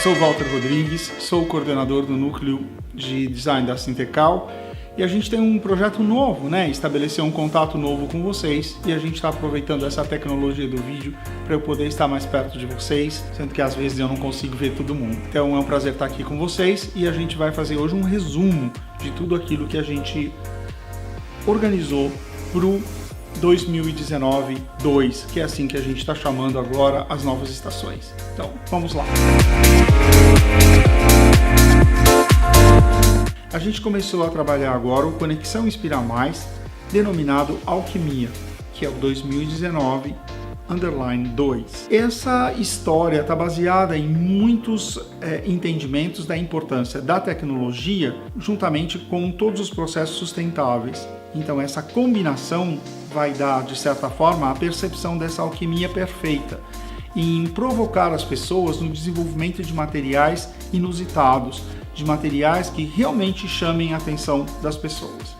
Sou Walter Rodrigues, sou o coordenador do núcleo de design da Sintecal e a gente tem um projeto novo, estabelecer um contato novo com vocês e a gente está aproveitando essa tecnologia do vídeo para eu poder estar mais perto de vocês, sendo que às vezes eu não consigo ver todo mundo. Então é um prazer estar aqui com vocês e a gente vai fazer hoje um resumo de tudo aquilo que a gente organizou para o 2019-2, que é assim que a gente está chamando agora as novas estações. Então, vamos lá. A gente começou a trabalhar agora o Conexão Inspira Mais, denominado Alquimia, que é o 2019-2. Essa história está baseada em muitos entendimentos da importância da tecnologia, juntamente com todos os processos sustentáveis. Então, essa combinação vai dar, de certa forma, a percepção dessa alquimia perfeita em provocar as pessoas no desenvolvimento de materiais inusitados, de materiais que realmente chamem a atenção das pessoas.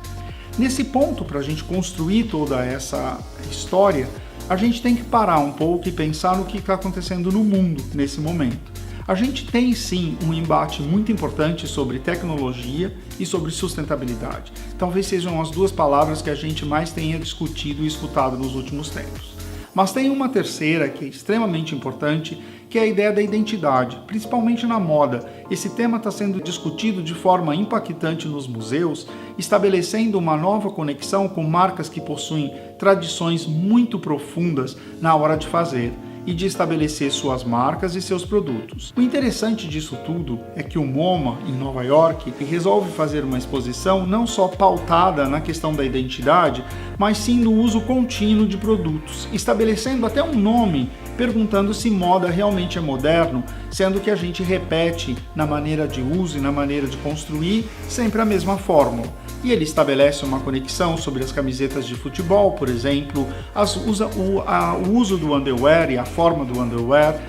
Nesse ponto, para a gente construir toda essa história, a gente tem que parar um pouco e pensar no que está acontecendo no mundo nesse momento. A gente tem sim um embate muito importante sobre tecnologia e sobre sustentabilidade. Talvez sejam as duas palavras que a gente mais tenha discutido e escutado nos últimos tempos. Mas tem uma terceira que é extremamente importante, que é a ideia da identidade, principalmente na moda. Esse tema está sendo discutido de forma impactante nos museus, estabelecendo uma nova conexão com marcas que possuem tradições muito profundas na hora de fazer e de estabelecer suas marcas e seus produtos. O interessante disso tudo é que o MoMA, em Nova York, resolve fazer uma exposição não só pautada na questão da identidade, mas sim no uso contínuo de produtos, estabelecendo até um nome, perguntando se moda realmente é moderno, sendo que a gente repete na maneira de uso e na maneira de construir sempre a mesma fórmula. E ele estabelece uma conexão sobre as camisetas de futebol, por exemplo, o uso do underwear e a forma do underwear,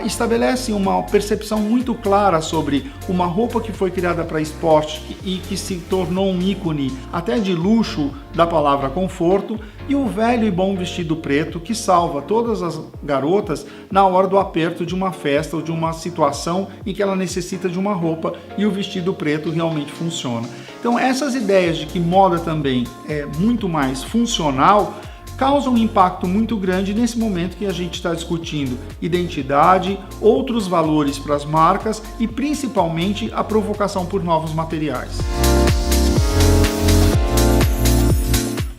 estabelece uma percepção muito clara sobre uma roupa que foi criada para esporte e que se tornou um ícone até de luxo da palavra conforto, e o velho e bom vestido preto que salva todas as garotas na hora do aperto de uma festa ou de uma situação em que ela necessita de uma roupa e o vestido preto realmente funciona. Então essas ideias de que moda também é muito mais funcional causa um impacto muito grande nesse momento que a gente está discutindo identidade, outros valores para as marcas e principalmente a provocação por novos materiais.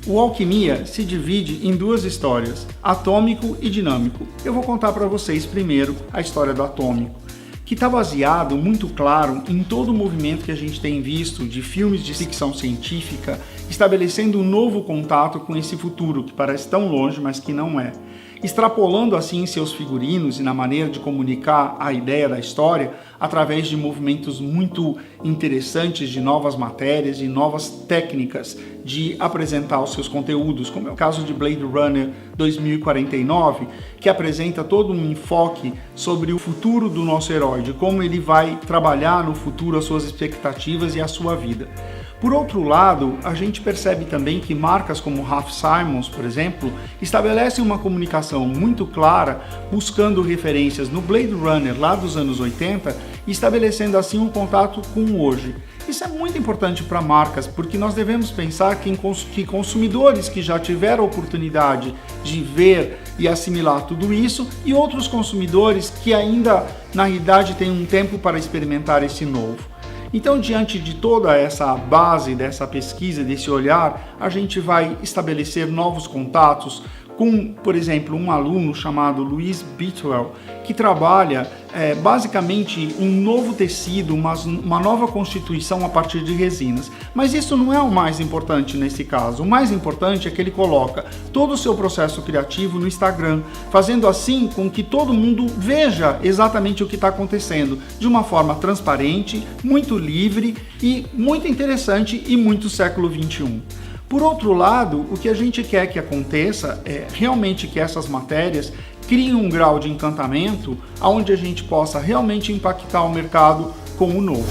O Alquimia se divide em duas histórias, atômico e dinâmico. Eu vou contar para vocês primeiro a história do atômico, que está baseado muito claro em todo o movimento que a gente tem visto de filmes de ficção científica, estabelecendo um novo contato com esse futuro que parece tão longe, mas que não é. Extrapolando assim seus figurinos e na maneira de comunicar a ideia da história através de movimentos muito interessantes de novas matérias e novas técnicas de apresentar os seus conteúdos, como é o caso de Blade Runner 2049, que apresenta todo um enfoque sobre o futuro do nosso herói, de como ele vai trabalhar no futuro as suas expectativas e a sua vida. Por outro lado, a gente percebe também que marcas como Raf Simons, por exemplo, estabelecem uma comunicação muito clara, buscando referências no Blade Runner lá dos anos 80 e estabelecendo assim um contato com o hoje. Isso é muito importante para marcas, porque nós devemos pensar que consumidores que já tiveram a oportunidade de ver e assimilar tudo isso e outros consumidores que ainda, na realidade, têm um tempo para experimentar esse novo. Então, diante de toda essa base dessa pesquisa, desse olhar, a gente vai estabelecer novos contatos com, por exemplo, um aluno chamado Luiz Bitwell, que trabalha basicamente um novo tecido, uma nova constituição a partir de resinas. Mas isso não é o mais importante nesse caso. O mais importante é que ele coloca todo o seu processo criativo no Instagram, fazendo assim com que todo mundo veja exatamente o que está acontecendo, de uma forma transparente, muito livre e muito interessante e muito século XXI. Por outro lado, o que a gente quer que aconteça é realmente que essas matérias criem um grau de encantamento onde a gente possa realmente impactar o mercado com o novo.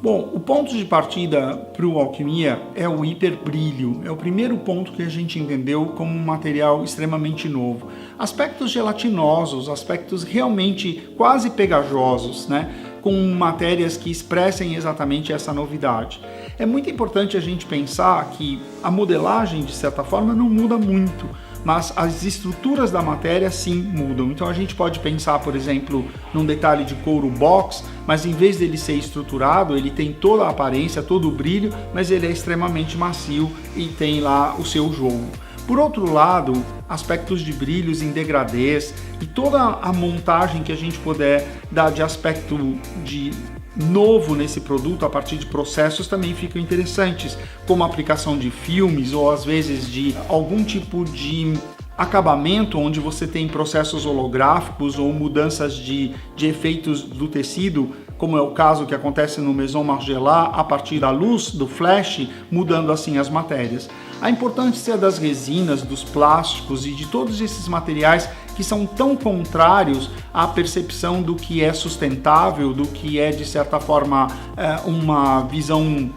Bom, Bom, o ponto de partida para o Alquimia é o hiperbrilho. É o primeiro ponto que a gente entendeu como um material extremamente novo. Aspectos gelatinosos, aspectos realmente quase pegajosos, né? Com matérias que expressem exatamente essa novidade. É muito importante a gente pensar que a modelagem, de certa forma, não muda muito, mas as estruturas da matéria sim mudam. Então a gente pode pensar, por exemplo, num detalhe de couro box, mas em vez dele ser estruturado, ele tem toda a aparência, todo o brilho, mas ele é extremamente macio e tem lá o seu jogo. Por outro lado, aspectos de brilhos em degradês e toda a montagem que a gente puder dar de aspecto de novo nesse produto a partir de processos também ficam interessantes, como a aplicação de filmes ou às vezes de algum tipo de acabamento onde você tem processos holográficos ou mudanças de efeitos do tecido, como é o caso que acontece no Maison Margiela a partir da luz, do flash, mudando assim as matérias. A importância das resinas, dos plásticos e de todos esses materiais que são tão contrários à percepção do que é sustentável, do que é, de certa forma, uma visão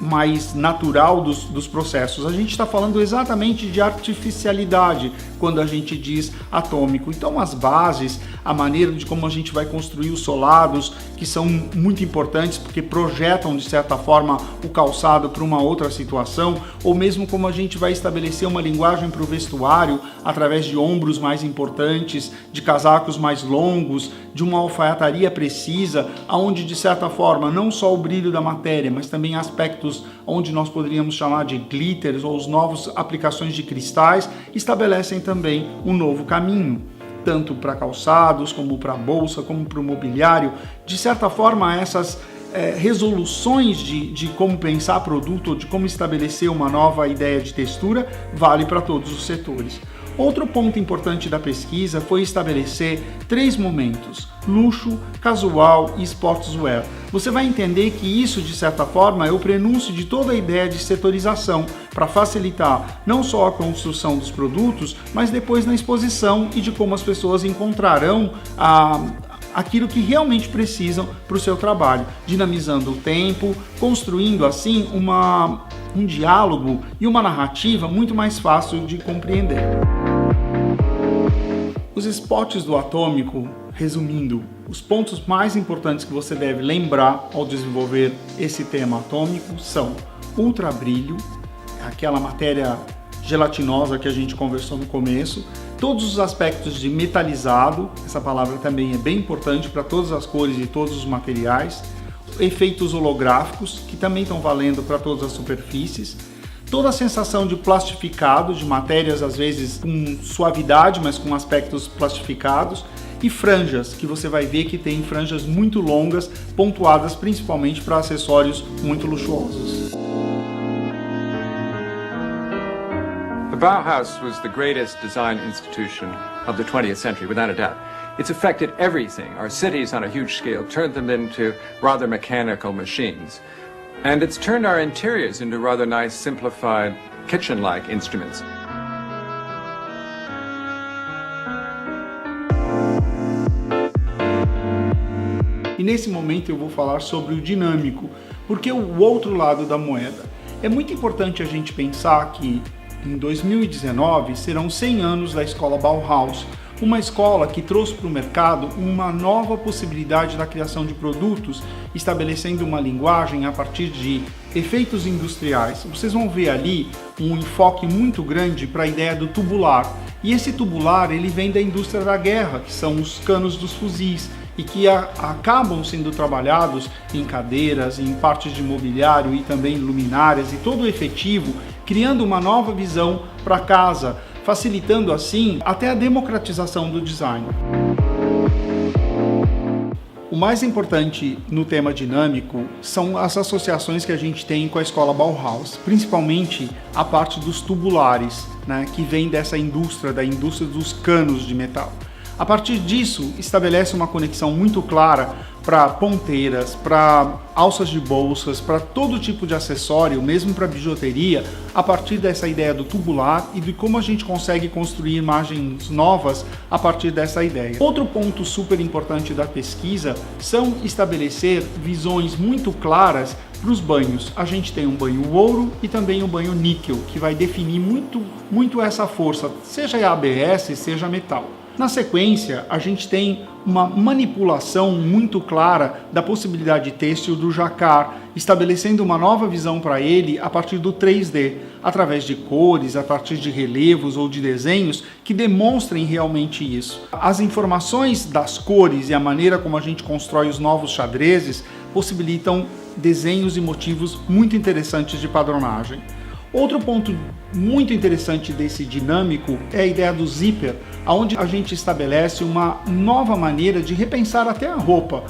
mais natural dos processos. A gente está falando exatamente de artificialidade quando a gente diz atômico. Então as bases, a maneira de como a gente vai construir os solados, que são muito importantes porque projetam de certa forma o calçado para uma outra situação, ou mesmo como a gente vai estabelecer uma linguagem para o vestuário através de ombros mais importantes, de casacos mais longos, de uma alfaiataria precisa, aonde de certa forma não só o brilho da matéria, mas também aspectos onde nós poderíamos chamar de glitters ou as novas aplicações de cristais estabelecem também um novo caminho, tanto para calçados, como para bolsa, como para o mobiliário. De certa forma, essas resoluções de como pensar produto ou de como estabelecer uma nova ideia de textura vale para todos os setores. Outro ponto importante da pesquisa foi estabelecer 3 momentos: luxo, casual e sportswear. Você vai entender que isso, de certa forma, é o prenúncio de toda a ideia de setorização para facilitar não só a construção dos produtos, mas depois na exposição e de como as pessoas encontrarão aquilo que realmente precisam para o seu trabalho, dinamizando o tempo, construindo assim um diálogo e uma narrativa muito mais fácil de compreender. Os spots do Atômico, resumindo, os pontos mais importantes que você deve lembrar ao desenvolver esse tema atômico são ultra brilho, aquela matéria gelatinosa que a gente conversou no começo, todos os aspectos de metalizado, essa palavra também é bem importante para todas as cores e todos os materiais, efeitos holográficos, que também estão valendo para todas as superfícies, toda a sensação de plastificado, de matérias às vezes com suavidade, mas com aspectos plastificados, e franjas, que você vai ver que tem franjas muito longas, pontuadas principalmente para acessórios muito luxuosos. The Bauhaus was the greatest design institution of the 20th century, without a doubt. It's affected everything. Our cities on a huge scale turned them into rather mechanical machines. And it's turned our interiors into rather nice, simplified, kitchen-like instruments. E nesse momento eu vou falar sobre o dinâmico, porque o outro lado da moeda. É muito importante a gente pensar que em 2019 serão 100 anos da escola Bauhaus, uma escola que trouxe para o mercado uma nova possibilidade da criação de produtos, estabelecendo uma linguagem a partir de efeitos industriais. Vocês vão ver ali um enfoque muito grande para a ideia do tubular. E esse tubular ele vem da indústria da guerra, que são os canos dos fuzis, e que acabam sendo trabalhados em cadeiras, em partes de mobiliário e também luminárias e todo o efetivo, criando uma nova visão para casa, facilitando assim até a democratização do design. O mais importante no tema dinâmico são as associações que a gente tem com a escola Bauhaus, principalmente a parte dos tubulares, né, que vem dessa indústria, da indústria dos canos de metal. A partir disso, estabelece uma conexão muito clara para ponteiras, para alças de bolsas, para todo tipo de acessório, mesmo para bijuteria, a partir dessa ideia do tubular e de como a gente consegue construir imagens novas a partir dessa ideia. Outro ponto super importante da pesquisa são estabelecer visões muito claras para os banhos. A gente tem um banho ouro e também um banho níquel, que vai definir muito essa força, seja ABS, seja metal. Na sequência, a gente tem uma manipulação muito clara da possibilidade têxtil do jacquard, estabelecendo uma nova visão para ele a partir do 3D, através de cores, a partir de relevos ou de desenhos que demonstrem realmente isso. As informações das cores e a maneira como a gente constrói os novos xadrezes possibilitam desenhos e motivos muito interessantes de padronagem. Outro ponto muito interessante desse dinâmico é a ideia do zíper, onde a gente estabelece uma nova maneira de repensar até a roupa,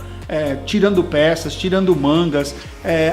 tirando peças, tirando mangas,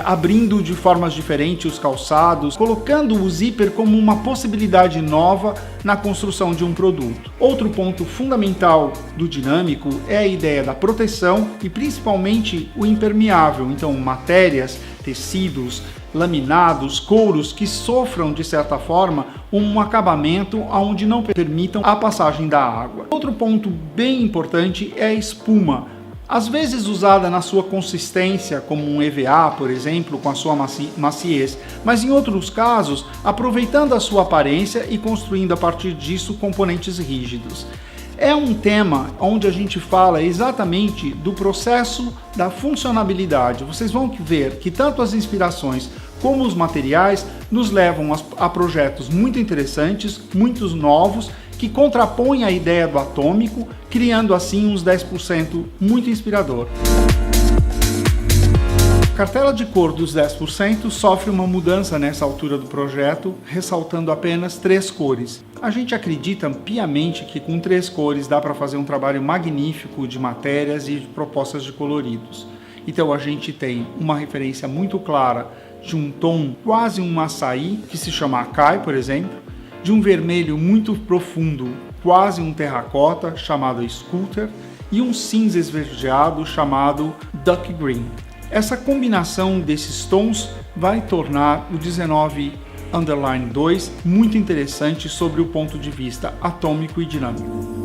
abrindo de formas diferentes os calçados, colocando o zíper como uma possibilidade nova na construção de um produto. Outro ponto fundamental do dinâmico é a ideia da proteção e principalmente o impermeável, então matérias, tecidos, laminados, couros que sofram de certa forma um acabamento onde não permitam a passagem da água. Outro ponto bem importante é a espuma, às vezes usada na sua consistência como um EVA, por exemplo, com a sua maciez, mas em outros casos aproveitando a sua aparência e construindo a partir disso componentes rígidos. É um tema onde a gente fala exatamente do processo da funcionabilidade. Vocês vão ver que tanto as inspirações como os materiais nos levam a projetos muito interessantes, muitos novos, que contrapõem a ideia do atômico, criando assim uns 10% muito inspirador. A cartela de cor dos 10% sofre uma mudança nessa altura do projeto, ressaltando apenas 3 cores. A gente acredita piamente que com 3 cores dá para fazer um trabalho magnífico de matérias e de propostas de coloridos. Então a gente tem uma referência muito clara de um tom quase um açaí, que se chama Acai, por exemplo, de um vermelho muito profundo, quase um terracota, chamado Sculptor, e um cinza esverdeado chamado Duck Green. Essa combinação desses tons vai tornar o 19_2 muito interessante sobre o ponto de vista atômico e dinâmico.